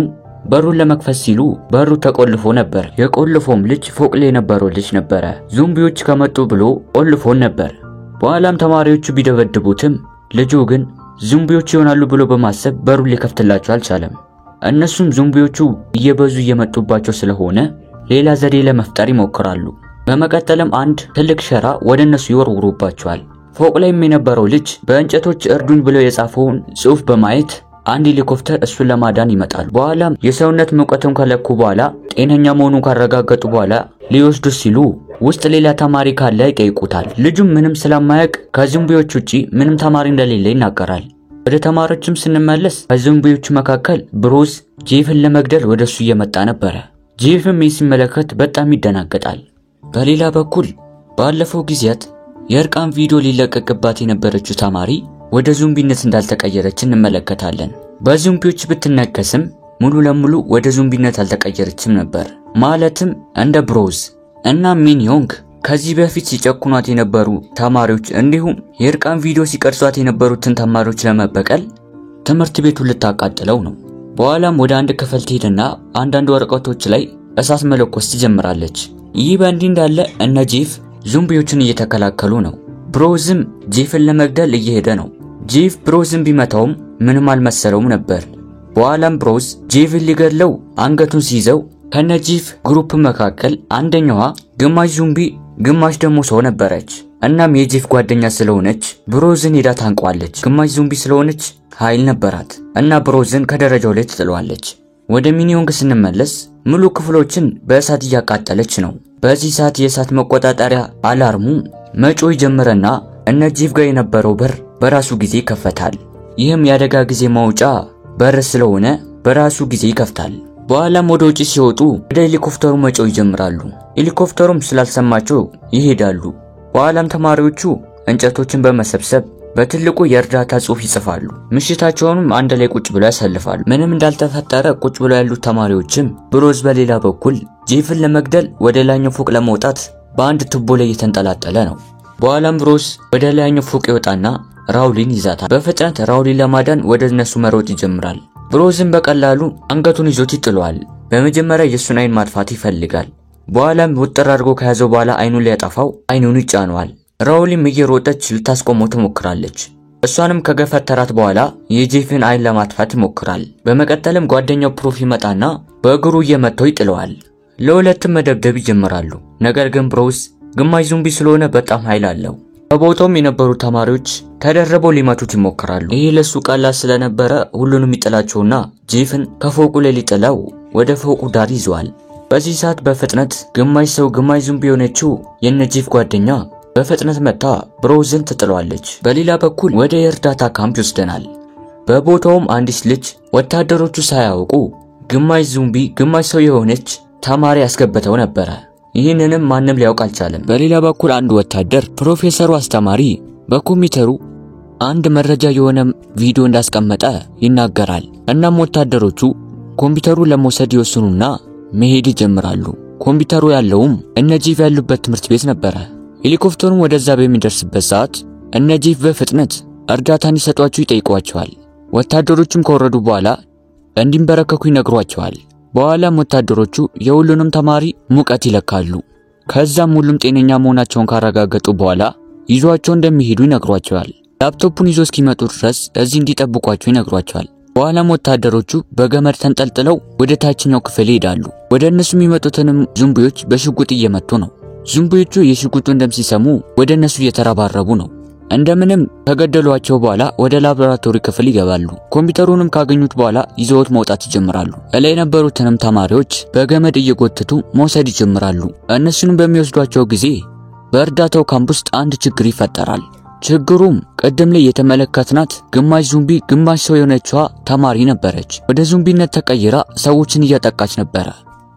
በሩን ለመክፈት ሲሉ በሩ ተቆልፎ ነበር። የቆልፎም ልጅ ፎቅ ላይ የነበረው ልጅ ነበረ። ዙምቢዎች ከመጡ ብሎ ቆልፎን ነበር። በኋላም ተማሪዎቹ ቢደበድቡትም ልጁ ግን ዙምቢዎች ይሆናሉ ብሎ በማሰብ በሩን ሊከፍትላቸው አልቻለም። እነሱም ዙምቢዎቹ እየበዙ እየመጡባቸው ስለሆነ ሌላ ዘዴ ለመፍጠር ይሞክራሉ። በመቀጠልም አንድ ትልቅ ሸራ ወደ እነሱ ይወርውሩባቸዋል። ፎቅ ላይም የነበረው ልጅ በእንጨቶች እርዱኝ ብሎ የጻፈውን ጽሑፍ በማየት አንድ ሄሊኮፕተር እሱን ለማዳን ይመጣል። በኋላም የሰውነት ሙቀቱን ከለኩ በኋላ ጤነኛ መሆኑን ካረጋገጡ በኋላ ሊወስዱት ሲሉ ውስጥ ሌላ ተማሪ ካለ ይጠይቁታል። ልጁም ምንም ስለማያውቅ ከዙምቢዎች ውጪ ምንም ተማሪ እንደሌለ ይናገራል። ወደ ተማሪዎችም ስንመለስ ከዙምቢዎቹ መካከል ብሩስ ጄፍን ለመግደል ወደሱ እየመጣ ነበር። ጄፍም ሲመለከት በጣም ይደናገጣል። በሌላ በኩል ባለፈው ጊዜያት የእርቃን ቪዲዮ ሊለቀቅባት የነበረችው ተማሪ ወደ ዙምቢነት እንዳልተቀየረች እንመለከታለን። በዙምቢዎች ብትነከስም ሙሉ ለሙሉ ወደ ዙምቢነት አልተቀየረችም ነበር። ማለትም እንደ ብሩስ እና ሚንዮንግ ከዚህ በፊት ሲጨቁኗት የነበሩ ተማሪዎች እንዲሁም የእርቃን ቪዲዮ ሲቀርጿት የነበሩትን ተማሪዎች ለመበቀል ትምህርት ቤቱን ልታቃጥለው ነው። በኋላም ወደ አንድ ክፍል ትሄድና አንዳንድ ወረቀቶች ላይ እሳት መለኮስ ትጀምራለች። ይህ በእንዲህ እንዳለ እነ ጄፍ ዙምቢዎችን እየተከላከሉ ነው። ብሩስም ጄፍን ለመግደል እየሄደ ነው። ጄፍ ብሩስን ቢመታውም ምንም አልመሰለውም ነበር። በኋላም ብሩስ ጄፍን ሊገድለው አንገቱን ሲይዘው ከነ ጄፍ ግሩፕ መካከል አንደኛዋ ግማሽ ዙምቢ ግማሽ ደግሞ ሰው ነበረች። እናም የጄፍ ጓደኛ ስለሆነች ብሩስን ሄዳ ታንቋለች። ግማሽ ዙምቢ ስለሆነች ኃይል ነበራት እና ብሩስን ከደረጃው ላይ ትጥለዋለች። ወደ ሚንዮንግ ስንመለስ ሙሉ ክፍሎችን በእሳት እያቃጠለች ነው። በዚህ ሰዓት የእሳት መቆጣጠሪያ አላርሙ መጮህ ጀመረና እነ ጄፍ ጋር የነበረው በር በራሱ ጊዜ ይከፈታል። ይህም የአደጋ ጊዜ ማውጫ በር ስለሆነ በራሱ ጊዜ ይከፍታል። በኋላም ወደ ውጪ ሲወጡ ወደ ሄሊኮፕተሩ መጮህ ይጀምራሉ። ሄሊኮፕተሩም ስላልሰማቸው ይሄዳሉ። በኋላም ተማሪዎቹ እንጨቶችን በመሰብሰብ በትልቁ የእርዳታ ጽሑፍ ይጽፋሉ። ምሽታቸውንም አንድ ላይ ቁጭ ብለው ያሳልፋሉ። ምንም እንዳልተፈጠረ ቁጭ ብለው ያሉት ተማሪዎችም ብሮዝ በሌላ በኩል ጄፍን ለመግደል ወደ ላይኛው ፎቅ ለመውጣት በአንድ ቱቦ ላይ እየተንጠላጠለ ነው። በኋላም ብሮዝ ወደ ላይኛው ፎቅ ይወጣና ራውሊን ይዛታል። በፍጥነት ራውሊን ለማዳን ወደ እነሱ መሮጥ ይጀምራል። ብሮዝም በቀላሉ አንገቱን ይዞት ይጥለዋል። በመጀመሪያ የሱን አይን ማጥፋት ይፈልጋል። በኋላም ውጥር አድርጎ ከያዘው በኋላ አይኑን ሊያጠፋው አይኑን ይጫነዋል። ራውሊም እየሮጠች ልታስቆመው ትሞክራለች። እሷንም ከገፈተራት በኋላ የጄፍን አይን ለማጥፋት ይሞክራል። በመቀጠልም ጓደኛው ፕሩፍ ይመጣና በእግሩ እየመታው ይጥለዋል። ለሁለቱም መደብደብ ይጀምራሉ። ነገር ግን ብሮዝ ግማሽ ዙምቢ ስለሆነ በጣም ኃይል አለው። በቦታውም የነበሩ ተማሪዎች ተደርበው ሊመቱት ይሞክራሉ። ይህ ለሱ ቀላል ስለነበረ ሁሉንም ይጥላቸውና ጄፍን ከፎቁ ላይ ሊጥለው ወደ ፎቁ ዳር ይዘዋል። በዚህ ሰዓት በፍጥነት ግማሽ ሰው ግማሽ ዙምቢ የሆነችው የነጄፍ ጓደኛ በፍጥነት መታ ብሮዝን ትጥለዋለች። በሌላ በኩል ወደ የእርዳታ ካምፕ ይወስደናል። በቦታውም አንዲት ልጅ ወታደሮቹ ሳያውቁ ግማሽ ዙምቢ ግማሽ ሰው የሆነች ተማሪ ያስገብተው ነበር። ይህንንም ማንም ሊያውቅ አልቻለም። በሌላ በኩል አንድ ወታደር ፕሮፌሰሩ አስተማሪ በኮምፒውተሩ አንድ መረጃ የሆነ ቪዲዮ እንዳስቀመጠ ይናገራል። እናም ወታደሮቹ ኮምፒውተሩን ለመውሰድ ይወስኑና መሄድ ይጀምራሉ። ኮምፒውተሩ ያለውም እነጄፍ ያሉበት ትምህርት ቤት ነበር። ሄሊኮፕተሩም ወደዛ በሚደርስበት ሰዓት እነጄፍ በፍጥነት እርዳታ እንዲሰጧቸው ይጠይቋቸዋል። ወታደሮቹም ከወረዱ በኋላ እንዲንበረከኩ ይነግሯቸዋል። በኋላም ወታደሮቹ የሁሉንም ተማሪ ሙቀት ይለካሉ። ከዛም ሁሉም ጤነኛ መሆናቸውን ካረጋገጡ በኋላ ይዟቸው እንደሚሄዱ ይነግሯቸዋል። ላፕቶፑን ይዞ እስኪመጡ ድረስ እዚህ እንዲጠብቋቸው ይነግሯቸዋል። በኋላም ወታደሮቹ በገመድ ተንጠልጥለው ወደ ታችኛው ክፍል ይሄዳሉ። ወደ እነሱ የሚመጡትንም ዙምቢዎች በሽጉጥ እየመቱ ነው። ዙምቢዎቹ የሽጉጡን ድምፅ ሲሰሙ ወደ እነሱ እየተረባረቡ ነው። እንደምንም ከገደሏቸው በኋላ ወደ ላቦራቶሪ ክፍል ይገባሉ። ኮምፒውተሩንም ካገኙት በኋላ ይዘውት መውጣት ይጀምራሉ። እላይ የነበሩትንም ተማሪዎች በገመድ እየጎተቱ መውሰድ ይጀምራሉ። እነሱንም በሚወስዷቸው ጊዜ በእርዳታው ካምፕ ውስጥ አንድ ችግር ይፈጠራል። ችግሩም ቀደም ላይ የተመለከትናት ግማሽ ዙምቢ ግማሽ ሰው የሆነችዋ ተማሪ ነበረች። ወደ ዙምቢነት ተቀይራ ሰዎችን እያጠቃች ነበር።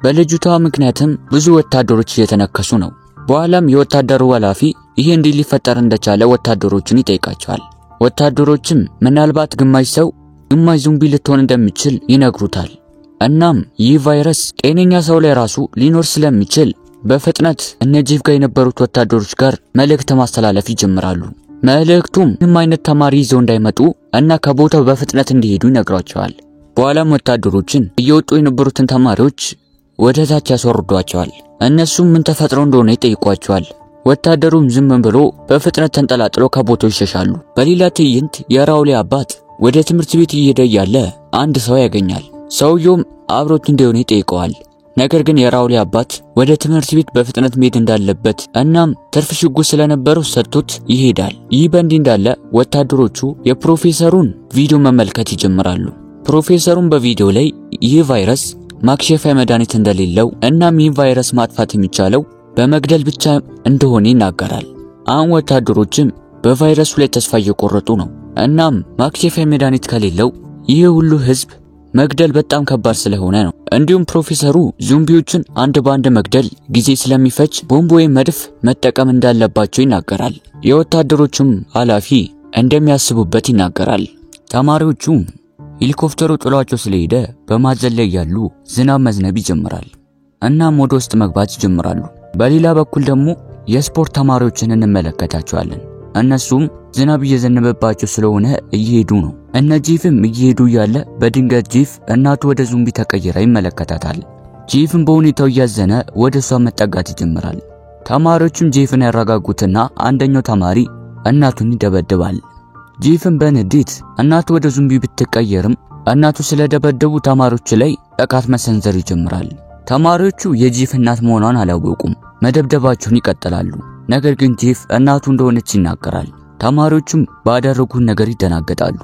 በልጅቷ ምክንያትም ብዙ ወታደሮች እየተነከሱ ነው። በኋላም የወታደሩ ኃላፊ ይሄ እንዴት ሊፈጠር እንደቻለ ወታደሮችን ይጠይቃቸዋል። ወታደሮችም ምናልባት ግማሽ ሰው ግማሽ ዙምቢ ልትሆን እንደሚችል ይነግሩታል። እናም ይህ ቫይረስ ጤነኛ ሰው ላይ ራሱ ሊኖር ስለሚችል በፍጥነት እነጄፍ ጋር የነበሩት ወታደሮች ጋር መልእክት ማስተላለፍ ይጀምራሉ። መልእክቱም ምንም አይነት ተማሪ ይዘው እንዳይመጡ እና ከቦታው በፍጥነት እንዲሄዱ ይነግሯቸዋል። በኋላም ወታደሮችን እየወጡ የነበሩትን ተማሪዎች ወደ ታች ያስወርዷቸዋል። እነሱም ምን ተፈጥሮ እንደሆነ ይጠይቋቸዋል። ወታደሩም ዝም ብሎ በፍጥነት ተንጠላጥሎ ከቦታው ይሸሻሉ። በሌላ ትዕይንት የራውሊ አባት ወደ ትምህርት ቤት እየሄደ ያለ አንድ ሰው ያገኛል። ሰውየውም አብሮት እንደሆነ ይጠይቀዋል። ነገር ግን የራውሊ አባት ወደ ትምህርት ቤት በፍጥነት መሄድ እንዳለበት እናም ትርፍ ሽጉጥ ስለነበረው ሰጥቶት ይሄዳል። ይህ በእንዲህ እንዳለ ወታደሮቹ የፕሮፌሰሩን ቪዲዮ መመልከት ይጀምራሉ። ፕሮፌሰሩም በቪዲዮ ላይ ይህ ቫይረስ ማክሸፊያ መድኃኒት እንደሌለው እናም ይህ ቫይረስ ማጥፋት የሚቻለው በመግደል ብቻ እንደሆነ ይናገራል። አሁን ወታደሮችም በቫይረሱ ላይ ተስፋ እየቆረጡ ነው። እናም ማክሸፊያ መድኃኒት ከሌለው ይህ ሁሉ ህዝብ መግደል በጣም ከባድ ስለሆነ ነው። እንዲሁም ፕሮፌሰሩ ዙምቢዎችን አንድ ባንድ መግደል ጊዜ ስለሚፈጅ ቦምብ ወይም መድፍ መጠቀም እንዳለባቸው ይናገራል። የወታደሮቹም ኃላፊ እንደሚያስቡበት ይናገራል። ተማሪዎቹ ሄሊኮፕተሩ ጥሏቸው ስለሄደ በማዘን ላይ ያሉ ዝናብ መዝነብ ይጀምራል። እናም ወደ ውስጥ መግባት ይጀምራሉ። በሌላ በኩል ደግሞ የስፖርት ተማሪዎችን እንመለከታቸዋለን። እነሱም ዝናብ እየዘነበባቸው ስለሆነ እየሄዱ ነው። እነጄፍም እየሄዱ ያለ በድንገት ጄፍ እናቱ ወደ ዙምቢ ተቀይራ ይመለከታታል። ጄፍም በሁኔታው እያዘነ ወደ እሷ መጠጋት ይጀምራል። ተማሪዎቹም ጄፍን ያረጋጉትና አንደኛው ተማሪ እናቱን ይደበድባል። ጄፍም በንዴት እናቱ ወደ ዙምቢ ብትቀየርም እናቱ ስለደበደቡ ተማሪዎች ላይ ጥቃት መሰንዘር ይጀምራል። ተማሪዎቹ የጄፍ እናት መሆኗን አላወቁም። መደብደባቸውን ይቀጥላሉ። ነገር ግን ጄፍ እናቱ እንደሆነች ይናገራል። ተማሪዎቹም ባደረጉት ነገር ይደናገጣሉ።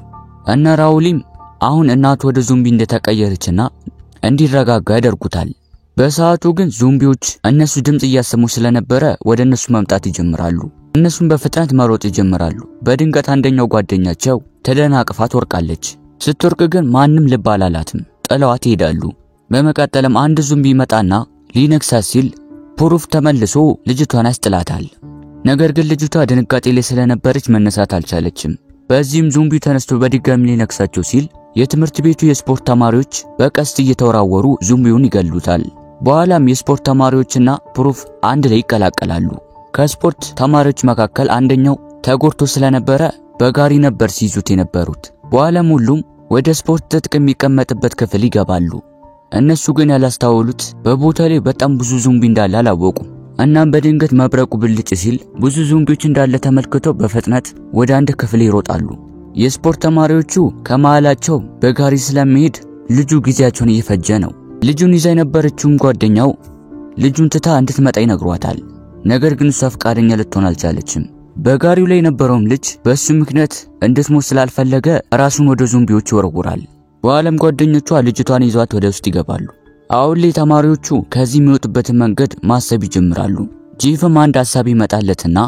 እና ራውሊም አሁን እናቱ ወደ ዙምቢ እንደተቀየረችና እንዲረጋጋ ያደርጉታል። በሰዓቱ ግን ዙምቢዎች እነሱ ድምጽ እያሰሙ ስለነበረ ወደ እነሱ መምጣት ይጀምራሉ። እነሱም በፍጥነት መሮጥ ይጀምራሉ። በድንገት አንደኛው ጓደኛቸው ተደናቅፋ ትወርቃለች። ስትወርቅ ግን ማንም ልብ አላላትም። ጥለዋት ይሄዳሉ። በመቀጠልም አንድ ዙምቢ ይመጣና ሊነክሳት ሲል ፕሩፍ ተመልሶ ልጅቷን ያስጥላታል። ነገር ግን ልጅቷ ድንጋጤ ላይ ስለነበረች መነሳት አልቻለችም። በዚህም ዞምቢው ተነስቶ በድጋሚ ሊነክሳቸው ሲል የትምህርት ቤቱ የስፖርት ተማሪዎች በቀስት እየተወራወሩ ዞምቢውን ይገሉታል። በኋላም የስፖርት ተማሪዎችና ፕሩፍ አንድ ላይ ይቀላቀላሉ። ከስፖርት ተማሪዎች መካከል አንደኛው ተጎድቶ ስለነበረ በጋሪ ነበር ሲይዙት የነበሩት። በኋላም ሁሉም ወደ ስፖርት ትጥቅ የሚቀመጥበት ክፍል ይገባሉ። እነሱ ግን ያላስተዋሉት በቦታው ላይ በጣም ብዙ ዞምቢ እንዳለ አላወቁም። እናም በድንገት መብረቁ ብልጭ ሲል ብዙ ዞምቢዎች እንዳለ ተመልክተው በፍጥነት ወደ አንድ ክፍል ይሮጣሉ። የስፖርት ተማሪዎቹ ከመሃላቸው በጋሪ ስለሚሄድ ልጁ ጊዜያቸውን እየፈጀ ነው። ልጁን ይዛ የነበረችውም ጓደኛው ልጁን ትታ እንድትመጣ ይነግሯታል። ነገር ግን እሷ ፈቃደኛ ልትሆን አልቻለችም። በጋሪው ላይ የነበረውም ልጅ በሱ ምክንያት እንድትሞት ስላልፈለገ ራሱን ወደ ዞምቢዎች ይወረውራል። በኋላም ጓደኞቿ ልጅቷን ይዟት ወደ ውስጥ ይገባሉ። አሁን ላይ ተማሪዎቹ ከዚህ የሚወጡበትን መንገድ ማሰብ ይጀምራሉ። ጂፍም አንድ ሐሳብ ይመጣለትና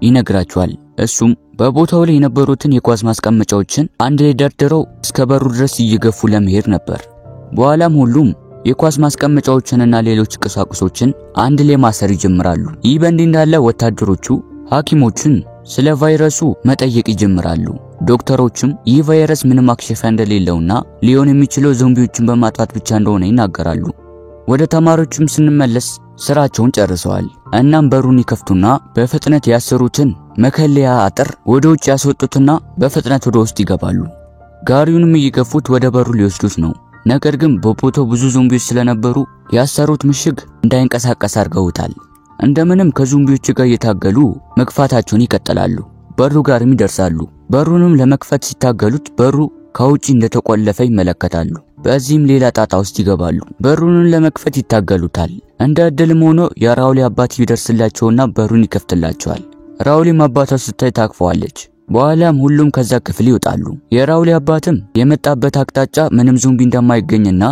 ይነግራቸዋል። እሱም በቦታው ላይ የነበሩትን የኳስ ማስቀመጫዎችን አንድ ላይ ደርድረው እስከ በሩ ድረስ እየገፉ ለመሄድ ነበር። በኋላም ሁሉም የኳስ ማስቀመጫዎችንና ሌሎች ቁሳቁሶችን አንድ ላይ ማሰር ይጀምራሉ። ይህ በእንዲህ እንዳለ ወታደሮቹ ሐኪሞችን ስለ ቫይረሱ መጠየቅ ይጀምራሉ። ዶክተሮችም ይህ ቫይረስ ምንም ማክሸፊያ እንደሌለውና ሊሆን የሚችለው ዞምቢዎችን በማጥፋት ብቻ እንደሆነ ይናገራሉ። ወደ ተማሪዎቹም ስንመለስ ስራቸውን ጨርሰዋል። እናም በሩን ይከፍቱና በፍጥነት ያሰሩትን መከለያ አጥር ወደ ውጭ ያስወጡትና በፍጥነት ወደ ውስጥ ይገባሉ። ጋሪውንም እየገፉት ወደ በሩ ሊወስዱት ነው። ነገር ግን በቦታው ብዙ ዞምቢዎች ስለነበሩ ያሰሩት ምሽግ እንዳይንቀሳቀስ አድርገውታል። እንደምንም ከዞምቢዎች ጋር እየታገሉ መግፋታቸውን ይቀጥላሉ። በሩ ጋርም ይደርሳሉ። በሩንም ለመክፈት ሲታገሉት በሩ ከውጪ እንደተቆለፈ ይመለከታሉ። በዚህም ሌላ ጣጣ ውስጥ ይገባሉ። በሩንም ለመክፈት ይታገሉታል። እንደ እድልም ሆኖ የራውሊ አባት ይደርስላቸውና በሩን ይከፍትላቸዋል። ራውሊም አባቷ ስታይ ታቅፈዋለች። በኋላም ሁሉም ከዛ ክፍል ይወጣሉ። የራውሊ አባትም የመጣበት አቅጣጫ ምንም ዞምቢ እንደማይገኝና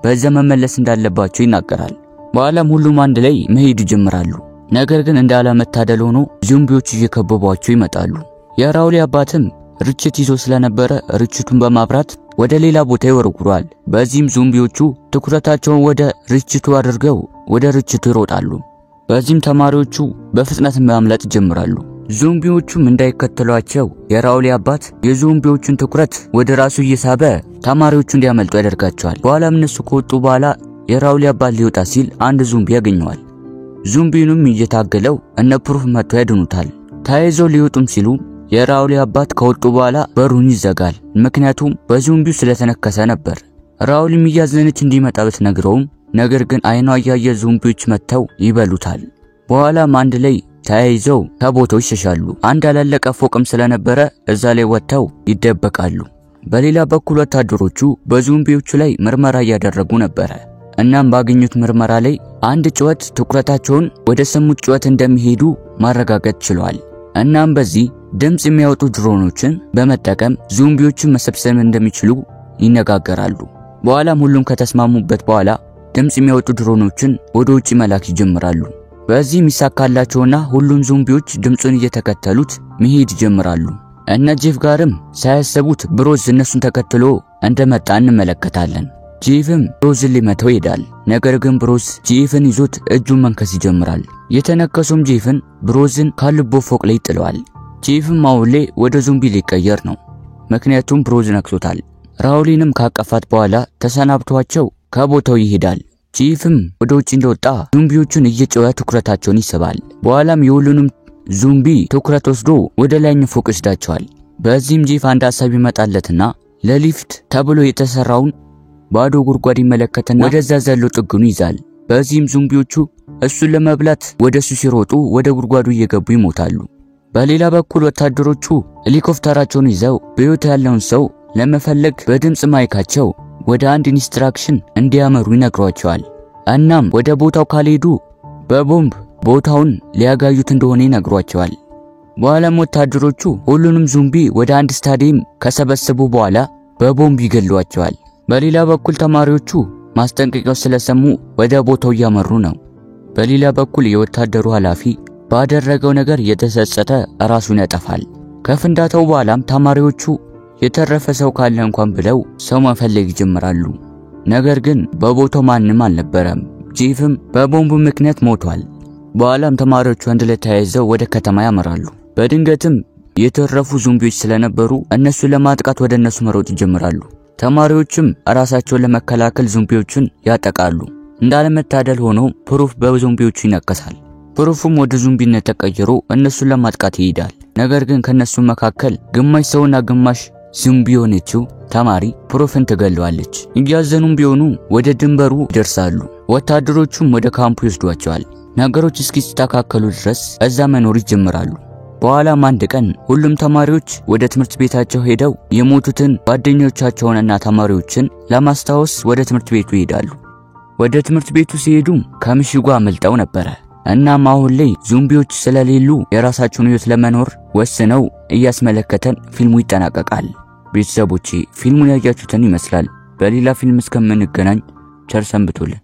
በዛ መመለስ እንዳለባቸው ይናገራል። በኋላም ሁሉም አንድ ላይ መሄድ ይጀምራሉ። ነገር ግን እንዳለመታደል ሆኖ ዞምቢዎች እየከበቧቸው ይመጣሉ። የራውሊ አባትም ርችት ይዞ ስለነበረ ርችቱን በማብራት ወደ ሌላ ቦታ ይወረውራል። በዚህም ዞምቢዎቹ ትኩረታቸውን ወደ ርችቱ አድርገው ወደ ርችቱ ይሮጣሉ። በዚህም ተማሪዎቹ በፍጥነት ማምለጥ ይጀምራሉ። ዞምቢዎቹም እንዳይከተሏቸው የራውሊ አባት የዞምቢዎቹን ትኩረት ወደ ራሱ እየሳበ ተማሪዎቹ እንዲያመልጡ ያደርጋቸዋል። በኋላም እነሱ ከወጡ በኋላ የራውሊ አባት ሊወጣ ሲል አንድ ዞምቢ ያገኘዋል። ዞምቢውንም እየታገለው እነ ፕሩፍ መጥተው ያድኑታል። ተያይዘው ሊወጡም ሲሉ የራውሊ አባት ከወጡ በኋላ በሩን ይዘጋል። ምክንያቱም በዞምቢው ስለተነከሰ ነበር። ራውሊም እያዘነች እንዲመጣ ብትነግረውም ነገር ግን አይኗ እያየ ዞምቢዎች መጥተው ይበሉታል። በኋላም አንድ ላይ ተያይዘው ከቦታው ይሸሻሉ። አንድ ያላለቀ ፎቅም ስለነበረ እዛ ላይ ወጥተው ይደበቃሉ። በሌላ በኩል ወታደሮቹ በዞምቢዎቹ ላይ ምርመራ እያደረጉ ነበር። እናም ባገኙት ምርመራ ላይ አንድ ጩኸት ትኩረታቸውን ወደ ሰሙት ጩኸት እንደሚሄዱ ማረጋገጥ ችሏል። እናም በዚህ ድምጽ የሚያወጡ ድሮኖችን በመጠቀም ዞምቢዎችን መሰብሰብ እንደሚችሉ ይነጋገራሉ። በኋላም ሁሉም ከተስማሙበት በኋላ ድምጽ የሚያወጡ ድሮኖችን ወደ ውጪ መላክ ይጀምራሉ። በዚህም ይሳካላቸውና ሁሉም ዞምቢዎች ድምጹን እየተከተሉት መሄድ ይጀምራሉ። እነ ጂፍ ጋርም ሳያሰቡት ብሮዝ እነሱን ተከትሎ እንደመጣ እንመለከታለን። ጂፍም ብሮዝን ሊመታው ይሄዳል። ነገር ግን ብሮዝ ጂፍን ይዞት እጁን መንከስ ይጀምራል። የተነከሱም ጂፍን ብሮዝን ካሉበት ፎቅ ላይ ይጥለዋል። ጂፍም አሁን ላይ ወደ ዞምቢ ሊቀየር ነው፣ ምክንያቱም ብሮዝ ነክሶታል። ራውሊንም ካቀፋት በኋላ ተሰናብቷቸው ከቦታው ይሄዳል። ጂፍም ወደ ውጭ እንደወጣ ዞምቢዎቹን እየጮኸ ትኩረታቸውን ይስባል። በኋላም የሁሉንም ዞምቢ ትኩረት ወስዶ ወደ ላይኛው ፎቅ ይወስዳቸዋል። በዚህም ጂፍ አንድ ሐሳብ ይመጣለትና ለሊፍት ተብሎ የተሰራውን ባዶ ጉድጓድ ይመለከትና ወደዛ ዘሎ ጥግኑ ይዛል። በዚህም ዞምቢዎቹ እሱን ለመብላት ወደሱ ሲሮጡ ወደ ጉድጓዱ እየገቡ ይሞታሉ። በሌላ በኩል ወታደሮቹ ሄሊኮፕተራቸውን ይዘው በሕይወት ያለውን ሰው ለመፈለግ በድምጽ ማይካቸው ወደ አንድ ኢንስትራክሽን እንዲያመሩ ይነግሯቸዋል። እናም ወደ ቦታው ካልሄዱ በቦምብ ቦታውን ሊያጋዩት እንደሆነ ይነግሯቸዋል። በኋላም ወታደሮቹ ሁሉንም ዞምቢ ወደ አንድ ስታዲየም ከሰበሰቡ በኋላ በቦምብ ይገሏቸዋል። በሌላ በኩል ተማሪዎቹ ማስጠንቀቂያው ስለሰሙ ወደ ቦታው እያመሩ ነው። በሌላ በኩል የወታደሩ ኃላፊ ባደረገው ነገር የተሰጸተ ራሱን ያጠፋል። ከፍንዳታው በኋላም ተማሪዎቹ የተረፈ ሰው ካለ እንኳን ብለው ሰው መፈለግ ይጀምራሉ። ነገር ግን በቦታው ማንም አልነበረም። ጂፍም በቦምቡ ምክንያት ሞቷል። በኋላም ተማሪዎቹ አንድ ላይ ተያይዘው ወደ ከተማ ያመራሉ። በድንገትም የተረፉ ዞምቢዎች ስለነበሩ እነሱን ለማጥቃት ወደ እነሱ መሮጥ ይጀምራሉ። ተማሪዎችም ራሳቸውን ለመከላከል ዞምቢዎችን ያጠቃሉ። እንዳለመታደል ሆኖ ፕሩፍ በዞምቢዎቹ ይነከሳል። ፕሩፍም ወደ ዞምቢነት ተቀይሮ እነሱን ለማጥቃት ይሄዳል። ነገር ግን ከነሱ መካከል ግማሽ ሰውና ግማሽ ዞምቢ የሆነችው ተማሪ ፕሩፍን ትገለዋለች። እያዘኑም ቢሆኑ ወደ ድንበሩ ይደርሳሉ። ወታደሮቹም ወደ ካምፑ ይወስዷቸዋል። ነገሮች እስኪስተካከሉ ድረስ እዛ መኖር ይጀምራሉ። በኋላም አንድ ቀን ሁሉም ተማሪዎች ወደ ትምህርት ቤታቸው ሄደው የሞቱትን ጓደኞቻቸውንና ተማሪዎችን ለማስታወስ ወደ ትምህርት ቤቱ ይሄዳሉ። ወደ ትምህርት ቤቱ ሲሄዱ ከምሽጉ አመልጠው ነበር። እናም አሁን ላይ ዞምቢዎች ስለሌሉ የራሳቸውን ህይወት ለመኖር ወስነው እያስመለከተን ፊልሙ ይጠናቀቃል። ቤተሰቦቼ ፊልሙን ያያችሁትን ይመስላል። በሌላ ፊልም እስከምንገናኝ ቸር ሰንብቱልን።